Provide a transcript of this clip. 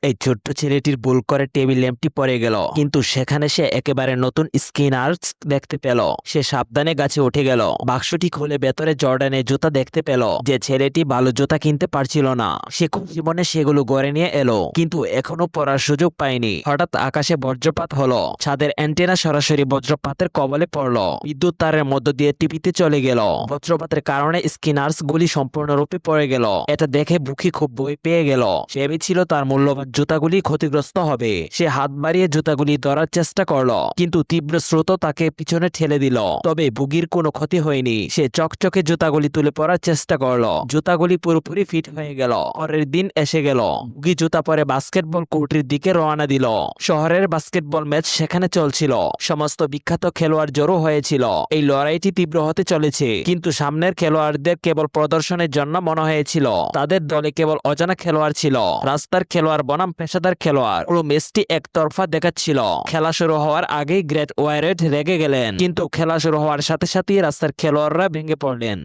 এই ছোট্ট ছেলেটির ভুল করে টেবিল ল্যাম্পটি পড়ে গেল, কিন্তু সেখানে সে একেবারে নতুন স্কিনার্স দেখতে পেল। সে সাবধানে গাছে উঠে গেল, বাক্সটি খুলে ভেতরে জর্ডানের জুতা দেখতে পেল। যে ছেলেটি ভালো জুতা কিনতে পারছিল না, সে খুশি মনে সেগুলো গড়ে নিয়ে এলো, কিন্তু এখনো পরার সুযোগ পায়নি। হঠাৎ আকাশে বজ্রপাত হলো, ছাদের অ্যান্টেনা সরাসরি বজ্রপাতের কবলে পড়ল, বিদ্যুৎ তারের মধ্য দিয়ে টিভিতে চলে গেল। বজ্রপাতের কারণে স্কিনার্স গুলি সম্পূর্ণরূপে পড়ে গেল। এটা দেখে বুকি খুব ভয় পেয়ে গেল। সে ভেবেছিল তার মূল্যবান জুতাগুলি ক্ষতিগ্রস্ত হবে। সে হাত বাড়িয়ে জুতাগুলি ধরার চেষ্টা করলো, কিন্তু তীব্র স্রোত তাকে পিছনে ঠেলে দিল। তবে বুগির কোনো ক্ষতি হয়নি। সে চকচকে জুতাগুলি তুলে পরার চেষ্টা করলো, জুতাগুলি পুরোপুরি ফিট হয়ে গেল। পরের দিন এসে গেল, বুগি জুতা পরে বাস্কেটবল কোর্টের দিকে রওনা দিল। শহরের বাস্কেটবল ম্যাচ সেখানে চলছিল, সমস্ত বিখ্যাত খেলোয়াড় জড়ো হয়েছিল। এই লড়াইটি তীব্র হতে চলেছে, কিন্তু সামনের খেলোয়াড়দের কেবল প্রদর্শনের জন্য মনে হয়েছিল। তাদের দলে কেবল অজানা খেলোয়াড় ছিল, রাস্তার খেলোয়াড় বনাম পেশাদার খেলোয়াড়। পুরো ম্যাচটি একতরফা দেখাচ্ছিল। খেলা শুরু হওয়ার আগেই গ্রেট ওয়াইরেড রেগে গেলেন, কিন্তু খেলা শুরু হওয়ার সাথে সাথেই রাস্তার খেলোয়াড়রা ভেঙে পড়লেন।